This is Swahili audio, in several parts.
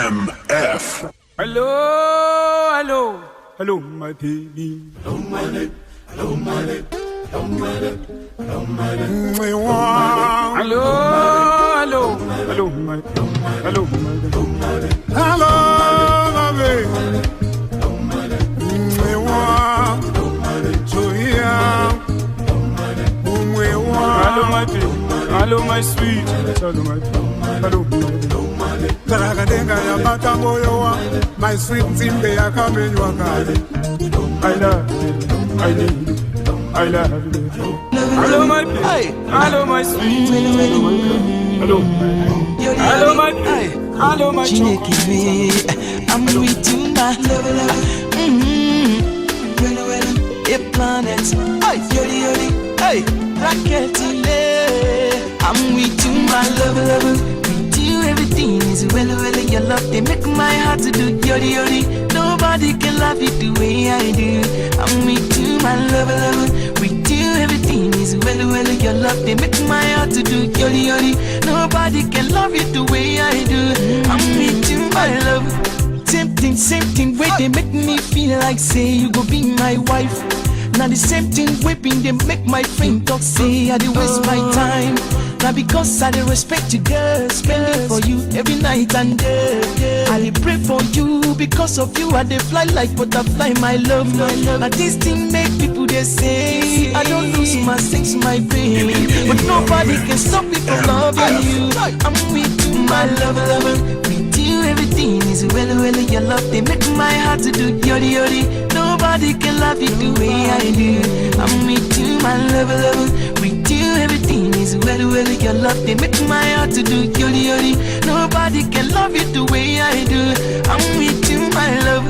MF. Hello, hello, hello, my baby. Hello, my lady. Hello, my lady. Hello, my lady. Hello, my lady. Hello, hello, hello, my, hello, my, hello, my baby. Hello, my baby. Hello, my sweet. Hello, my baby. Hello, my baby. Taradenga ya batamoyowa, my sweet Zimbe ya kamenywa kale. I love you. I need you. I love you. Hello, my baby. Hello, my sweet. Hello, hello, my baby. Hello, my chocolate. I'm with you, my love. Hey, planets. Hey, rocket. I'm with you, my love. With you, everything is well. Your love, they make my heart to do yori. Nobody can love you the way I do. I'm with you, my love. With you, everything is well. Your love, they make my heart to do yori. Nobody can love you the way I do. I'm with you, my love. Same thing, way they make me feel like say you go be my wife. Now the same thing whipping they make my friend talk say I dey waste my time. Now because I dey respect you, girl, spend it for you every night and day. I dey pray for you because of you. I dey fly like butterfly, my love. Now this thing make people they say I don't lose my sense, my pain, but nobody can stop me from loving you. I'm with you, my love. With you, everything is well. Your love they make my heart to do yori. Nobody can love you the way I do. I'm with you, my love. With you, everything is well. Your love they make my heart to do yori. Nobody can love you the way I do. I'm with you, my love.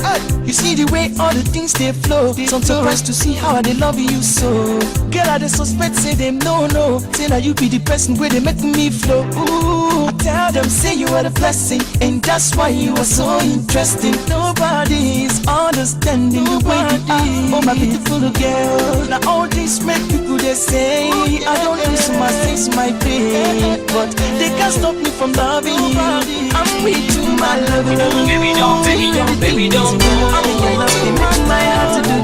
You see the way all the things they flow. So I'm surprised to see how they love you so. Girl, I dey suspect say them no. Say that you be the person where they make me flow. Ooh, I tell them say you are the blessing, and that's why you are so interesting. Nobody is understanding the way you are. Oh my beautiful girl. Now all this make people they say I don't lose my sense, my pain, but they can't stop me from loving you. I'm with you, my love. Baby don't. I'm with you, they make my heart to do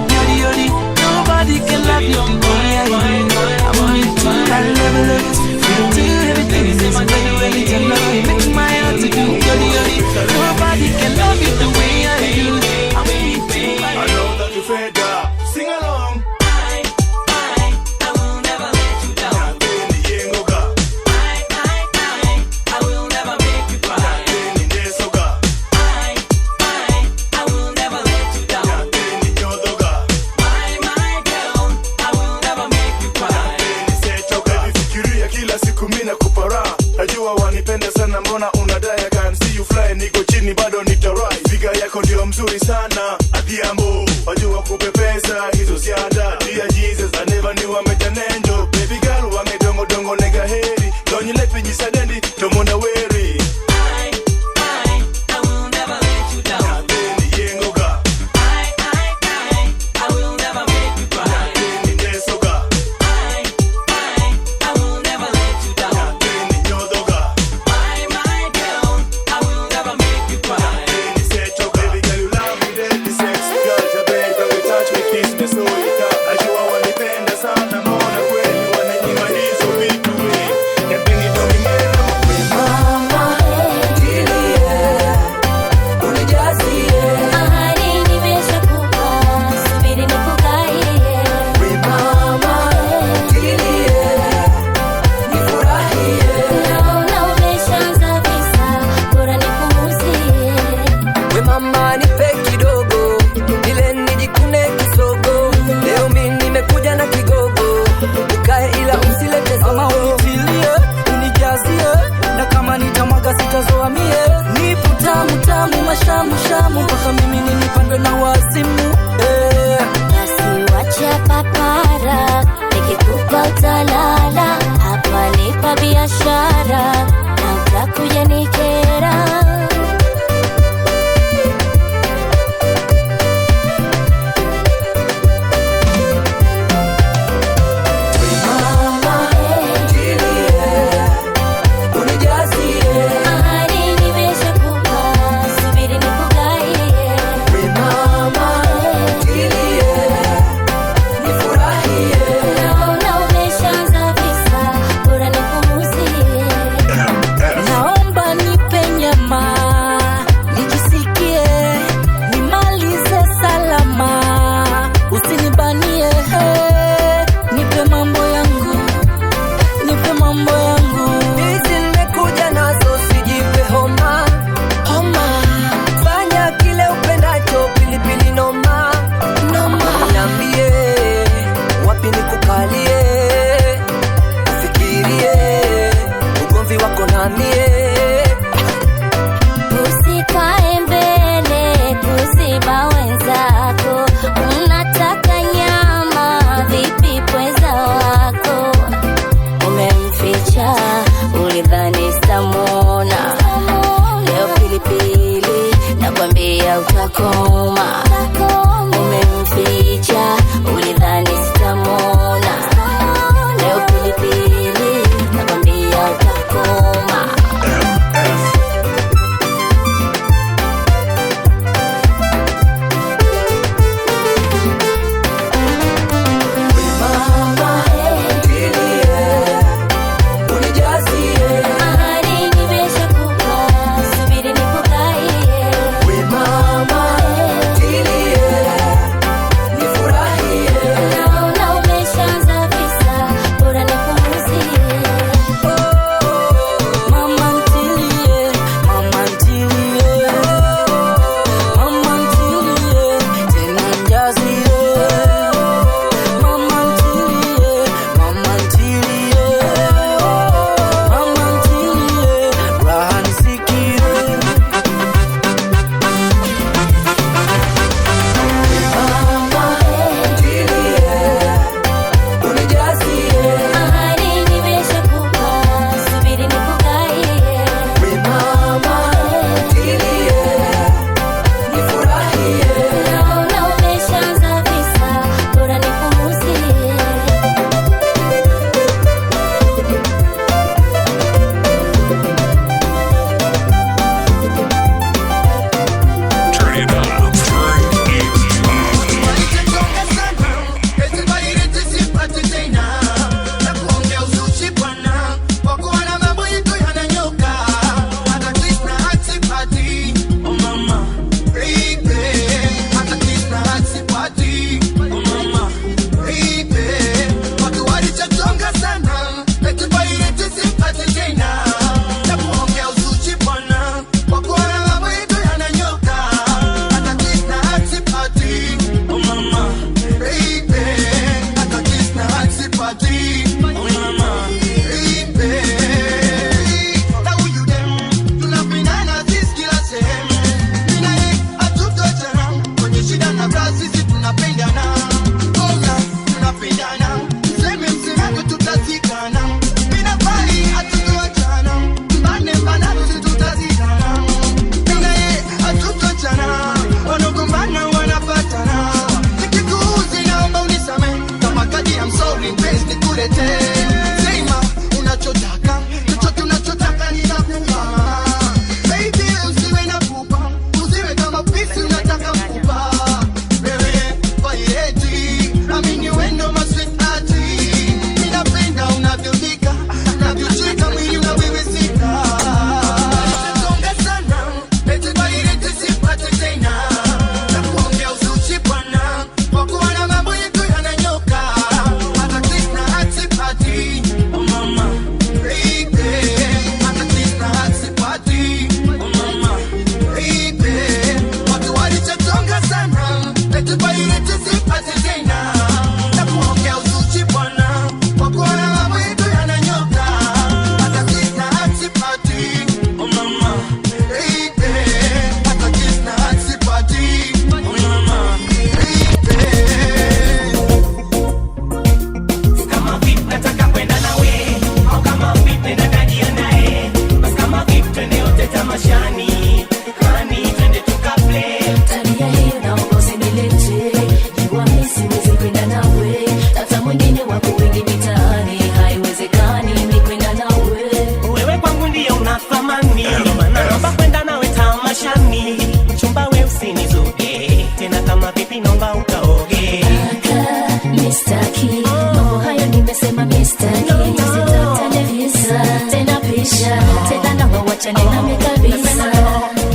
yori. Nobody can love you the way I do. I'm with you, my love. With you, everything is well. Your love they make my heart to do yori. Nobody can love you the way I do. I'm with you, my love. I know that you fed up. Sing along. I will never let you down. I will never make you cry. I will never let you down. My girl, I will never make you cry. Fikiria kila siku mimi nakupara. Najua wanipenda sana, mbona unadai I can see you fly. Niko chini bado nitarai. Figa yako ndio mzuri sana. Adhiambo, wajua kupepesa hizo siada. Dear Jesus, I never knew I met an angel. Baby girl, wangedongo nega heri. Don't you let me jisadendi, tomona weri. I will never let you down. I will never make you cry. I will never let you down. My girl, I will never make you cry. Baby girl, you love me, deadly sexy girl. Jabez, you touch me, kiss me, so it up. Najua wanipenda sana, mbona kweli wananyima hizo vitu we. Napenda ndio mimi Mama, unijazie. Ahadi nimeshakupa, subiri nikugaie. Mama, nifurahie. Naona umeshaanza visa, bora nipuuzie. We mama nipe kidogo, ile nijikune kisogo. Leo mimi nimekuja na kigogo, ukae ila usilete zogo. Mama unitilie, unijazie, na kama nitamwaga sitazoa mie. Nipo tamu, mashamu, mpaka mimi nipandwe na wazimu. Basi wacha papara, nikikupa utalala. Hapa nipa biashara, na utakuja nikera. Mama, unijazie. Ahadi nimeshakupa, utakoma. Umemficha, ulidhani sitamona. Leo pilipili, nakwambia utakoma.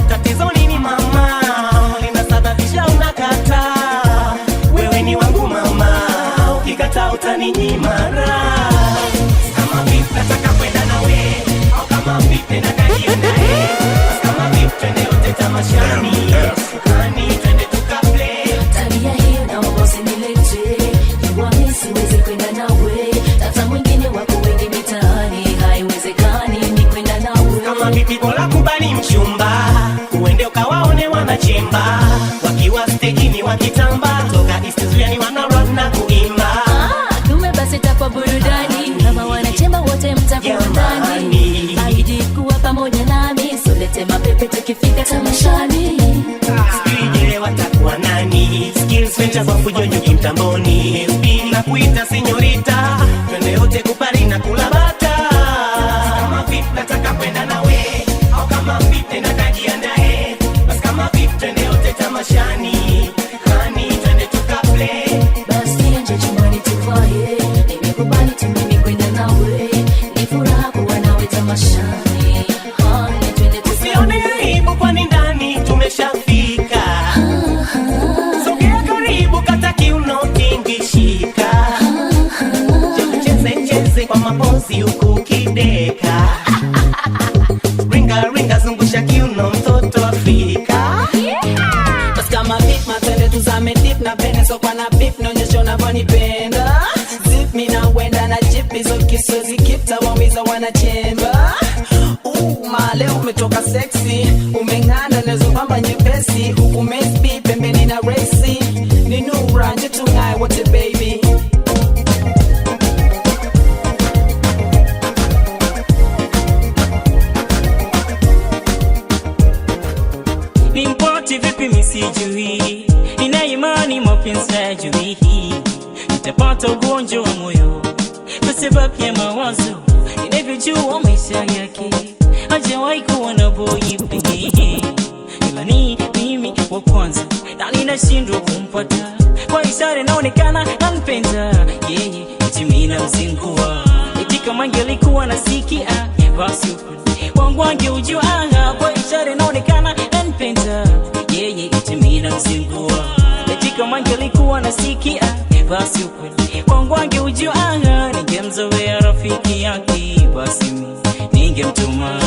Tatizo nini mama, linasababisha unakata. Wewe ni wangu mama, ukikata utaninyima raha. Kama vipi nataka kwenda nawe, au kama vipi nataka naye. Kama vipi twende wote tamashani, kani twende tukaplay. Tabia hiyo naomba usinilete, jua mimi siwezi kwenda nawe. Tafuta mwingine wako wengi mitaani, haiwezekani ni kwenda nawe. Kama vipi bora kubali mchumba, uende ukawaone wanachemba, wakiwa stage wakitamba, toka East Zuya wana rock na kuimba. Tume basi tapo burudani, kama wanachemba wote mtakuwa ndani. Haidi kuwa pamoja nami, so lete mapepe tukifika tamashani. chagua fujonyo kimtamboni. Bila kuita sinyorita, twende yote kupari na kula bata. Kama vipi nataka kwenda nawe, au kama vipi natajiandae. Basi kama vipi twende yote tamashani, hani twende tukaplay. Basi nje chumbani tufaye, nimekubali tu mimi kwenda nawe. Ni furaha kuwa nawe tamashani, hani twende tukaplay. Usione aibu kwani ndani tumeshafika. Sogea karibu kata kiuno tingishika. Cheze kwa mapozi huku kideka. Ringa ringa zungusha kiuno mtoto Afrika. Basi kama beat matende tuzame deep na pene so kwa na beep naonyesha unavyonipenda. Zip me na wenda na chip hizo kisozi kipta wamiza wanachemba. Leo umetoka sexy, umeng'ana nezo pamba nyepesi. Huku mesbi pembeni na racy, ni nura nje tungae wote baby. Nimpoti vipi misijui, nina imani mapenzi hajui. Nitapata ugonjwa wa moyo kwa sababu ya mawazo. Ninavyojua maisha yake hajawahi kuwa na boyfriend. Ila ni mimi wa kwanza na ninashindwa kumpata. Kwa ishara inaonekana anipenda yeye, eti mimi namzingua. Eti kama angelikuwa nasikia basi wangu angeujua. Kwa ishara inaonekana anipenda yeye, eti mimi namzingua. Eti kama angelikuwa nasikia basi wangu angeujua. Ningemzoea rafiki yake basi mimi ningemtuma.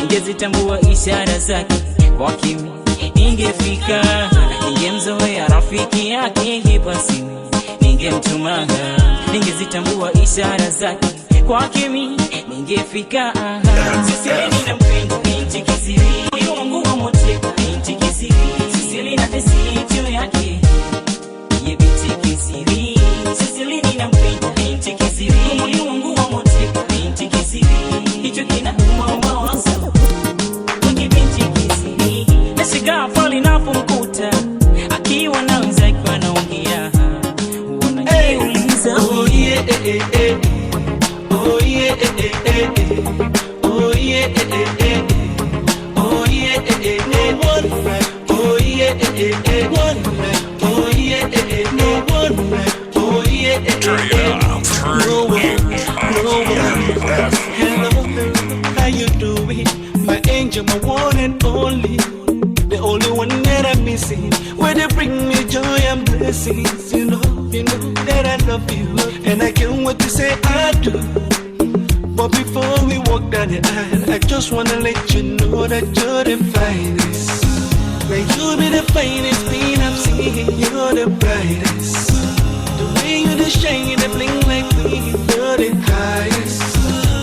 Ningezitambua ishara zake kwa kimi ningefika. Ningemzoea rafiki yake basi ningemtuma. Ningezitambua ishara zake kwa kimi ningefika. Sisili ninampenda binti kisiri, moyo wangu wa moteka binti kisiri. Sisili na tesi juu yake ye binti kisiri. Sisili ninampenda binti kisiri, moyo wangu wa moteka binti kisiri. Hicho kina mawazo kwenye binti kisiri. Nashigaa pale napomkuta akiwa na wenzake wanaongea, wanajiuliza oh yeah oh yeah oh yeah oh yeah no one like oh yeah one like oh yeah no one like oh yeah no one. Hello, how you doing? My angel, my one and only, the only one that I'm missing. Where they bring me joy and blessings, you know that I love you, and I can't wait to say I do. But before we walk down the aisle, I just wanna let you know that you're the finest. Like you be the finest thing I've seen, you're the brightest. The way you the shine, the bling like me, you're the highest.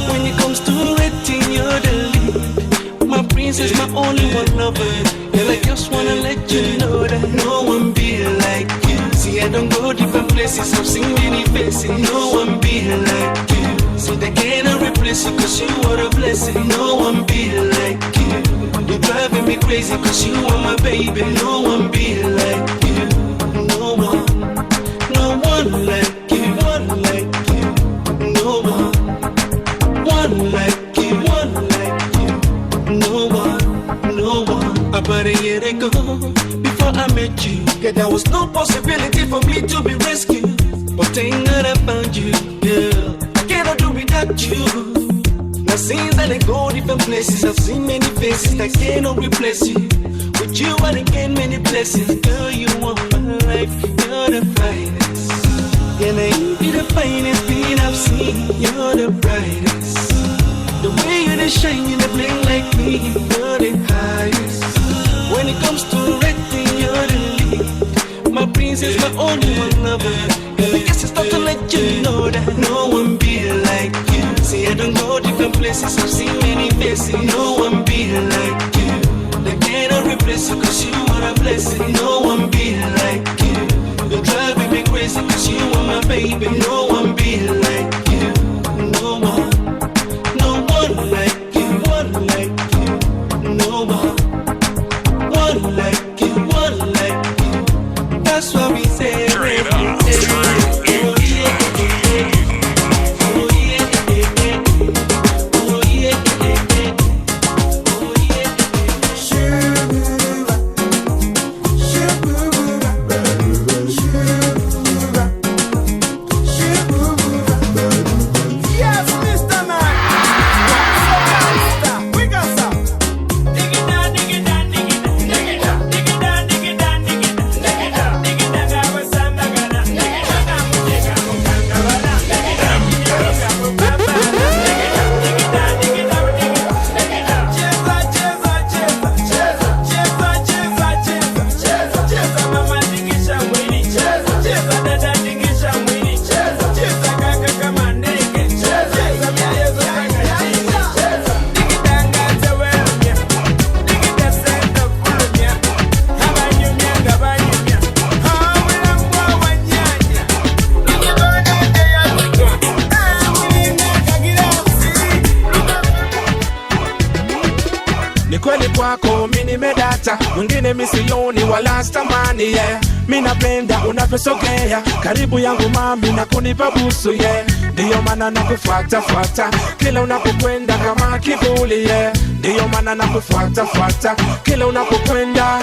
When it comes to rating, you're the lead. My princess, my only one lover. And I just wanna let you know that no one be like you. See, I don't go different places, I've seen many faces. No one be like you. So they cannot replace you, cause you are a blessing. No one be like you. You're driving me crazy, cause you are my baby. No one be like you. No one like you. One like you. No one. One like you. One like you. No one. About a year ago, before I met you, yeah, there was no possibility for me to be rescued. But thank God I found you, girl. I cannot do without you. Now since I go different places, I've seen many faces that cannot replace you. With you I gain many blessings. Girl, you are my life, you're the finest. Yeah, now you be the finest thing I've seen. You're the brightest. The way you the shine, you the bling like me. You're the highest. When it comes to rating, you're the lead. My princess, my only one lover. Girl, I guess it's time to let you know that no one be like you. See, I don't go different places, I've seen many faces. No one be like you. They cannot replace you, cause you are a blessing. No one be like you. You're driving me crazy, cause you are my baby. No one be like you. No one like you. One like you. No one like you. One like you. That's what we say. kweli kwako mimi nimedata, mwingine misioni wala stamani yeah. Mimi napenda unavyosogea karibu yangu mami na kunipa busu yeah. Ndio maana nakufuata fuata kila unapokwenda kama kivuli yeah. Ndio maana nakufuata fuata kila unapokwenda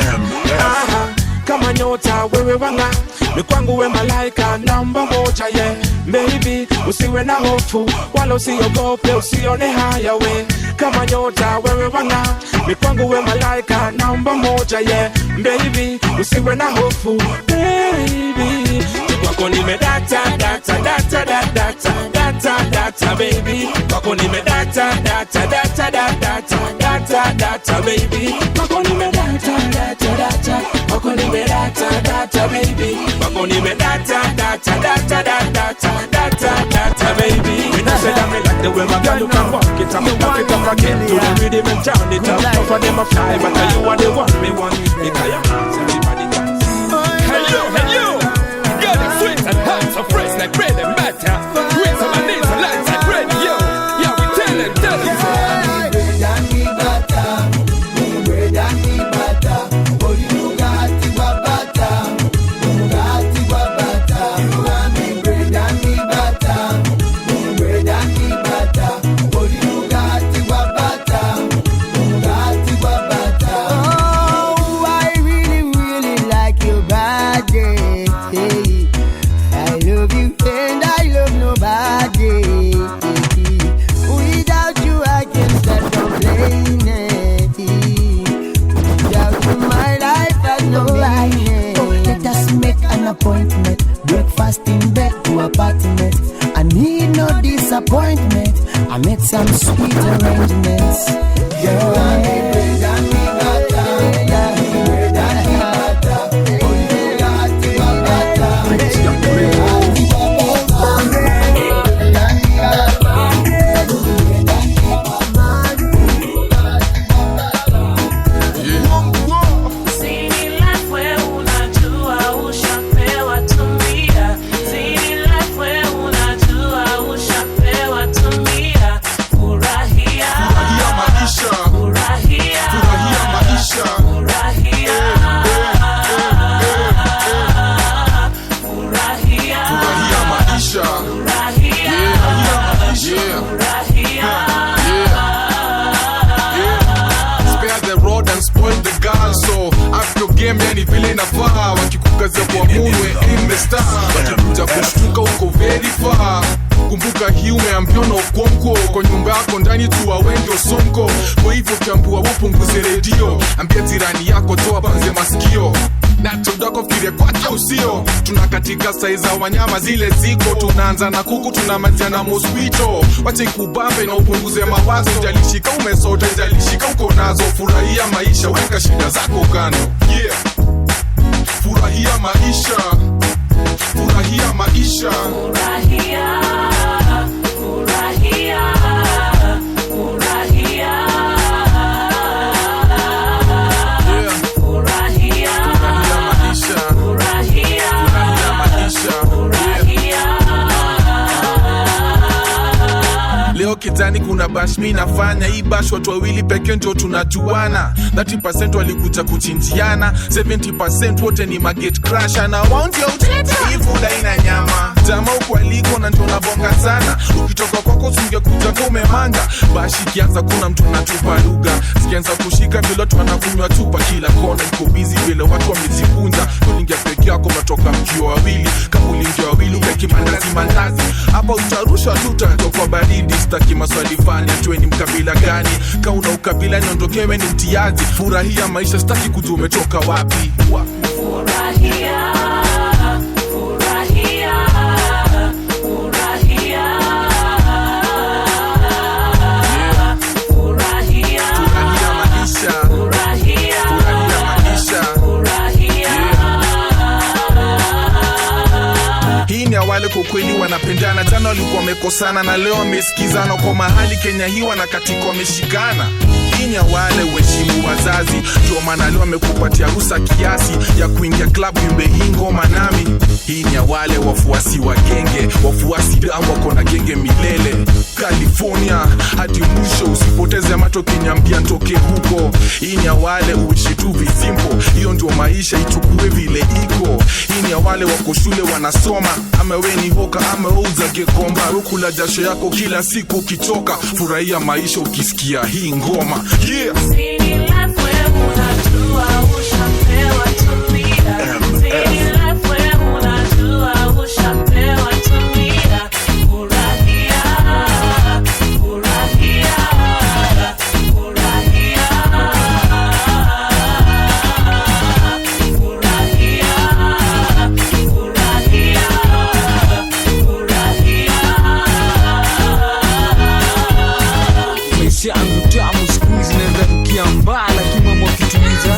kama nyota wewe wanga ni kwangu we malaika namba moja yeah. Baby usiwe na hofu wala usiogope usione haya we kama nyota wewe wanga ni kwangu we malaika namba moja yeah. Baby usiwe na hofu baby kwako nimedata data data data data data baby kwako nimedata data data data data data baby kwako nimedata data data kwako nimedata data baby kwako nimedata data data data data data baby when I said I like the way my girl you can walk it up back it up again to the rhythm and turn it up no for them a fly but you are the one me want because your hands everybody dance hello girl you sweet and hot so fresh like bread and butter with some knees and lights like radio yeah we tell them appointment, breakfast in bed to apartment. I need no disappointment. I made some sweet arrangements. Yani vile nafaa wakikukaza kwa muwe imesta wakikuja kushtuka uko very far. Kumbuka hii umeambiwa na ukonko kwa nyumba yako ndani tu wawenge osonko. Kwa hivyo kiambua upunguze redio, ambia jirani yako toa banze masikio na tudako fikiria kwake usio. Tunakatika saiza wanyama zile ziko, tunaanza na kuku tunamalizia na mosquito. Wacha ikubambe na upunguze mawazo, jalishika umesota jalishika uko nazo. Furahia maisha, weka shida zako kando. Yeah, furahia maisha, furahia maisha, furahia, furahia, furahia. Leo kitani kuna bash mi nafanya. Hii bash watu wawili peke ndio tunajuana. 30% walikuja kuchinjiana, 70% wote ni market crasher. Na waunti ya utete hivu daina nyama jama uko aliko na ndio nabonga sana. Ukitoka kwako singekuja kwa umemanga. Bash ikianza kuna mtu anatupa lugha, sikianza kushika vile watu wanakunywa tupa. Kila kona iko busy vile watu wamejifunza. Kulingia peke yako mnatoka mkio wawili, kama ulingia wawili ukeki mandazi. Hapa utarusha tuta kwa baridi. Sitaki maswali fani atue ni mkabila gani. Kama una ukabila niondokewe ni mtiazi. Furahia maisha, sitaki kujua umetoka wapi. Furahia, furahia, furahia, furahia, furahia maisha, furahia, furahia maisha, furahia. Hii ni wale kwa kweli wanapendana. Jana walikuwa wamekosana na leo wamesikizana. Kwa mahali Kenya hii wanakatika wameshikana. Hii ni wale uheshimu wazazi, ndio maana leo wamekupatia ruhusa kiasi ya kuingia club imbe hii ngoma nami. Hii ni wale wafuasi wa genge, wafuasi damu wako na genge milele. California hadi mwisho, usipoteze hata ukiniambia ntoke huko. Hii ni ya wale uishi tu visimpo, hiyo ndio maisha ichukue vile iko. Hii ni ya wale wako shule wanasoma, ama we ni hoka ama uza gekomba, ukula jasho yako kila siku ukichoka. Furahia maisha ukisikia hii ngoma. Yeah. Yangu tamu squeeze naweza nukia mbala kimamo kituliza.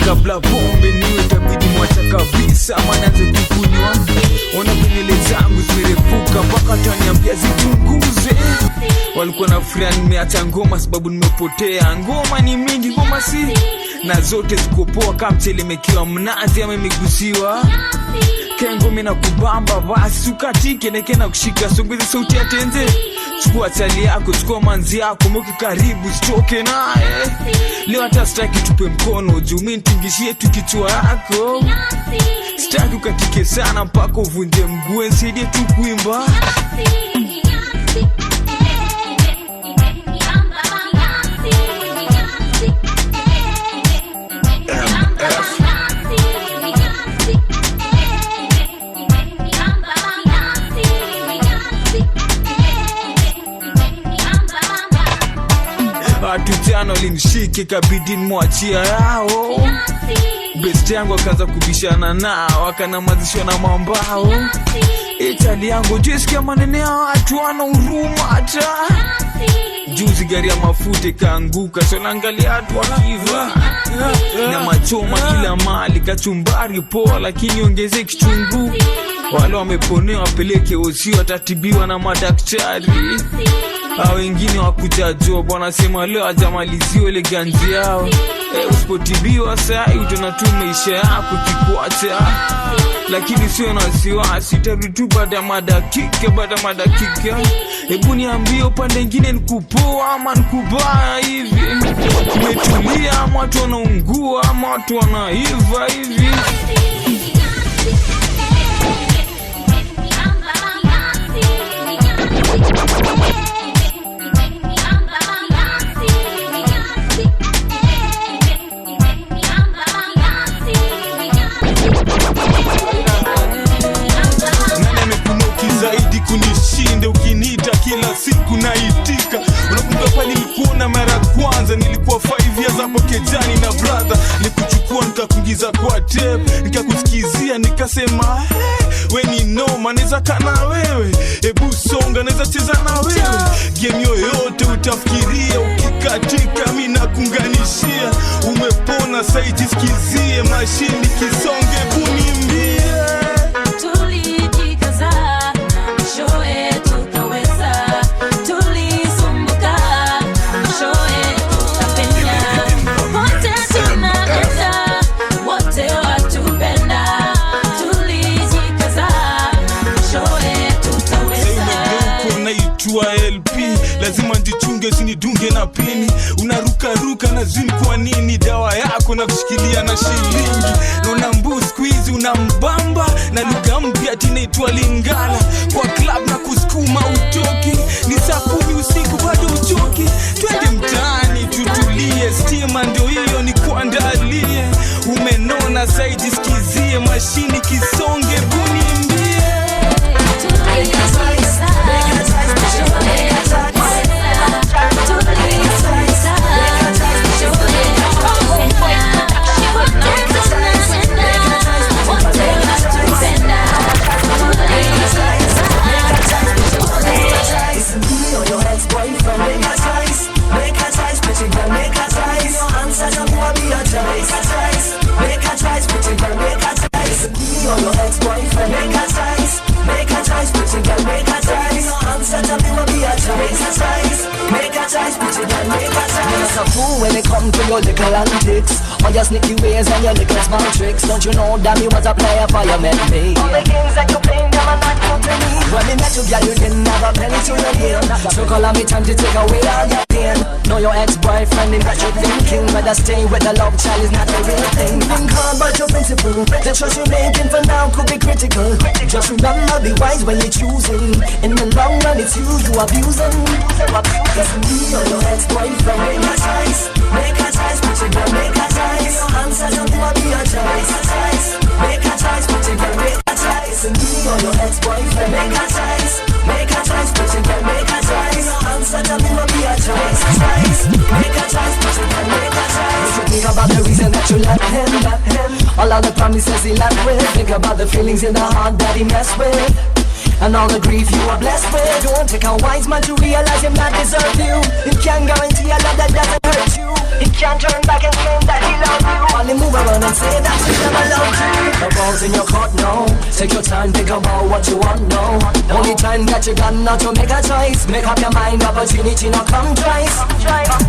Kabla pombe niwe tabidi mwacha kabisa ama naanze kukunywa. Ona penye zangu zimerefuka mpaka taniambia zitunguze. Walikuwa na furaha nimeacha ngoma sababu nimepotea. Ngoma ni mingi ngoma si na zote zikopoa kama mchele mekiwa mnazi ama imegusiwa. Kengo mina kubamba basi ukatike neke na kushika songwezi sauti ya tenze. Chukua chali yako, chukua manzi yako, mweke karibu, sitoke nae. Leo hata sitaki tupe mkono, juu mimi nitingishie tu kichwa yako. Sitaki ukatike sana mpaka uvunje mguu, nisaidie tu kuimba. Tutano limshike kabidi mwachia yao. Best yangu akaanza kubishana nao, akanamazishwa na mambao. Itali yangu jisikia manene ya watu wana huruma hata. Juzi gari ya mafuta ikaanguka, so naangalia watu wakiva. Na machoma kila mali, kachumbari poa lakini ongeze kichungu. Wale wameponea wapeleke osi, watatibiwa na madaktari. Hao wengine wakuja job wanasema leo hajamaliziwa ile ganzi yao. Usipotibiwa saa utaona tu maisha yako kikuacha. Lakini sio na wasiwasi, tarudi tu baada madakika. Hebu niambie upande mwingine nikupoa ama nikubaya hivi. Umetulia ama watu wanaungua ama watu wanaiva hivi. Kunishinde ukiniita kila siku naitika. Unakumbuka pale nilikuona mara kwanza, nilikuwa 5 years hapo Kejani na brother. Nikuchukua nikakuingiza kwa tape, nikakusikizia nikasema we ni noma, naweza kana wewe. Hebu songa naweza cheza na wewe. Game yoyote utafikiria, ukikatika mimi nakunganishia. Umepona sasa jisikizie, mashini kisonge kunimbie. LP lazima njichunge usinidunge na pini. Unaruka na zini kwa nini? Dawa yako na kushikilia na shilingi. Nona mbu squeeze unambamba na lugha mpya tinaitwa Lingala. Kwa club na kusukuma utoki, ni saa 10 usiku bado uchoki. Twende mtaani tutulie, stima ndio hiyo ni kuandalie. Umenona saidi sikizie, mashini kisonge kunimbie. Make a fool when it comes to your little antics. All your sneaky ways and your little small tricks. Don't you know that me was a player for you met me? All the games that you play, them are not new to me. When me met you, girl, you didn't have a penny to your game. So call on me time to take away all your pain. Know your ex-boyfriend, him got you thinking whether staying with the love child is not a real thing. Think hard about your principle. The choice you're making for now could be critical. Just remember, be wise when you're choosing. In the long run, it's you abusing. It's me or your ex-boyfriend. Make a choice, but you gotta make a choice. Your answers don't wanna be a choice. Make a choice, but you gotta make a choice. It's me or your ex-boyfriend. Make a choice, but you gotta make a choice. Your answers don't wanna be a choice. Make a choice, but you gotta make a choice. You think about the reason that you left him. All of the promises he left with. Think about the feelings in the heart that he messed with. And all the grief you are blessed with. Don't take a wise man to realize him not deserve you. He can't guarantee a love that doesn't hurt you. He can't turn back and claim that he loves you. Only move around and say that he never loved you. The ball's in your court now. Take your time, think about what you want now. Only time that you got now to make a choice. Make up your mind, opportunity not come twice.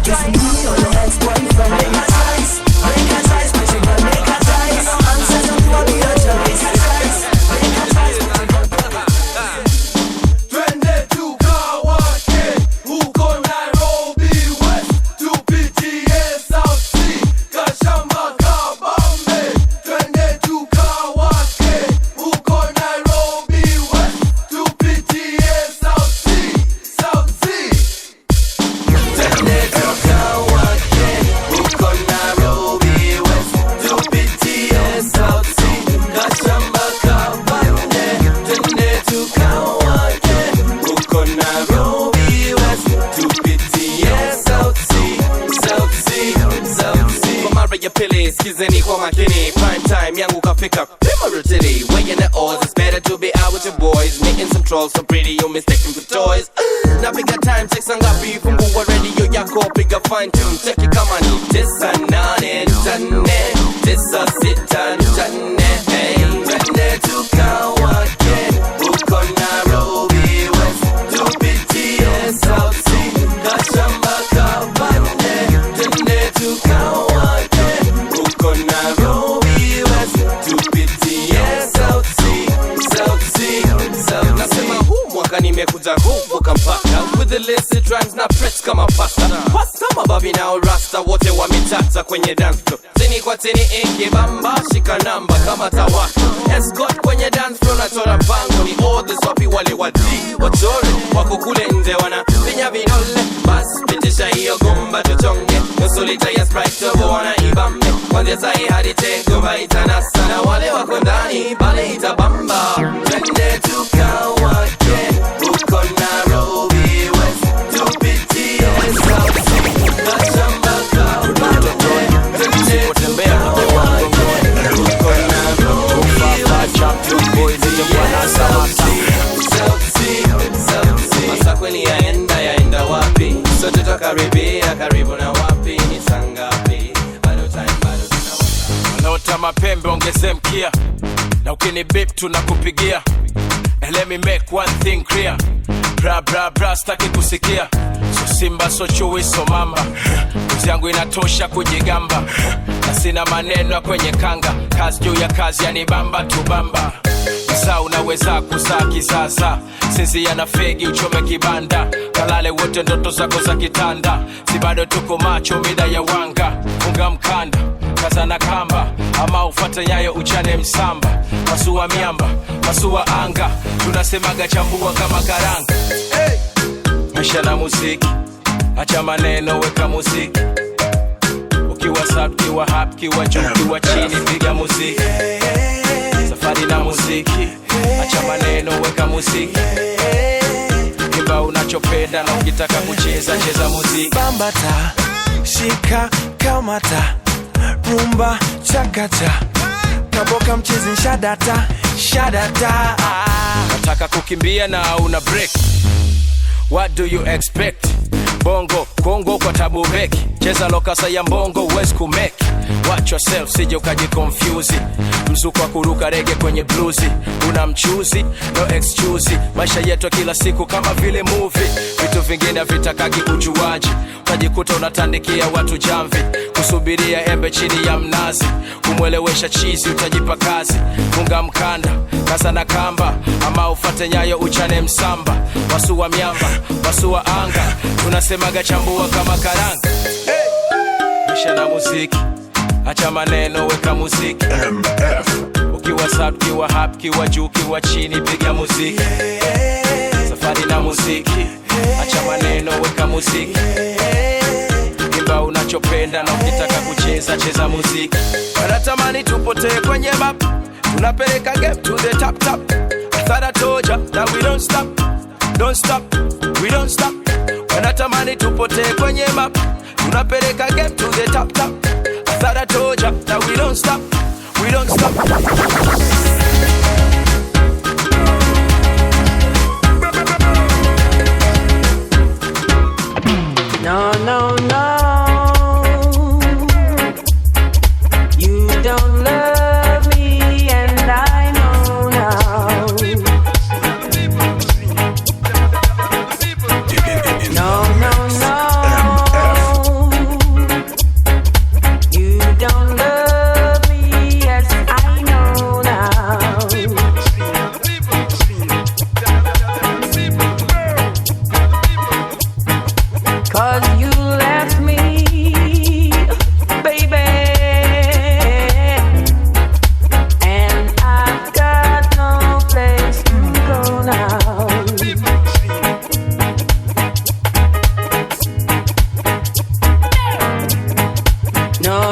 It's me or your ex-boyfriend. Make a choice, but you gotta make a choice. Answers don't wanna be a choice. Make a choice, but you gotta make a choice. Skizeni kwa makini, prime time yangu kafika Primarity, weighing the odds. It's better to be out with your boys. Making some trolls so pretty, you mistaken for toys. Na piga time, sex ngapi, fungua radio yako, piga fine tune. Check it, kama ni 9, 8, 9, 6, 7, 8 tukawake, uko Nairobi West, tupitie South Sea, kashamba kabande, twende tukawake, uko Nairobi West, tupitie South Sea, South Sea, South Sea. Nasema huu mwaka nimekuja kuvuka mpaka, with the illicit rhymes na press kama pasta. Pasta mababi na rasta wote wametata kwenye dance floor. Tini kwa tini ingi bamba, shika namba kama tawaka. Escort kwenye dance floor na tora bango. Ni orders wapi wale wadi wachore, wako kule nje wana pinya vinole. Bas pitisha hiyo gumba tuchonge, nusu lita ya Sprite turbo wana ibambe. Kwanzia sahi hadi tengo baita nasa, na wale wako ndani pale itabamba. Twende tukawake, uko Nairobi West, tupitie South Sea, kashamba kabande, twende tukawake, uko Nairobi West, tupitie South Sea, South Sea. Masa kweli yaenda wapi? Sote tukaribia karibu na wapi? Ni sangapi? Bado time, bado tunawaka. Wanaota mapembe ongeze mkia, na ukini beep tunakupigia. And let me make one thing clear, bra bra bra staki kusikia. So simba so chui so mamba, kuzi yangu inatosha kujigamba. Na sina maneno kwenye kanga, kazi juu ya kazi yani bamba tu bamba. Sasa unaweza kuzaa kisasa, sisi yana fegi uchome kibanda. Kalale wote ndoto zako za kitanda, si bado tuko macho mida ya wanga. Funga mkanda, kaza na kamba, ama ufate nyayo uchane msamba. Masua miamba, masua anga, tunasemaga chambua kama karanga. Hey! Maisha na muziki, acha maneno weka muziki. Ukiwa sub, kiwa hap, kiwa juu, kiwa chini piga muziki. Safari na muziki, acha maneno weka muziki. Imba unachopenda na ukitaka kucheza cheza muziki. Bambata, shika kamata, rumba chakata, kaboka mchezi shadata, shadata. Nataka kukimbia na una break, what do you expect? Bongo Kongo kwa tabu beki, cheza lokasa ya mbongo uwezi kumeki. Watch yourself sije ukajikonfuse, mzuko wa kuruka rege kwenye bluzi. Una mchuzi, no excuse, maisha yetu kila siku kama vile movie. Vitu vingine vitakagi ujuaji, utajikuta unatandikia watu jamvi. Kusubiria embe chini ya mnazi, kumwelewesha chizi utajipa kazi. Funga mkanda, kaza na kamba, ama ufate nyayo uchane msamba. Wasua miamba, wasua anga, tunasemaga chambua kama karanga. Misha na muziki, acha maneno weka muziki. Ukiwa sad, ukiwa hap, ukiwa juu, ukiwa chini piga muziki. Safari na muziki, acha maneno weka muziki. Imba unachopenda na ukitaka kucheza cheza muziki. Wanatamani tupotee kwenye map, tunapeleka game to the top top. I thought I told ya that we don't stop, don't stop, we don't stop. Wanatamani tupotee kwenye map, tunapeleka game to the top top. I thought I told ya that we don't stop, we don't stop. No, no, no. You don't love me, and I know now. No, no, no. You don't love me, yes, I know now. 'Cause you left me, baby, and I've got no place to go now. No,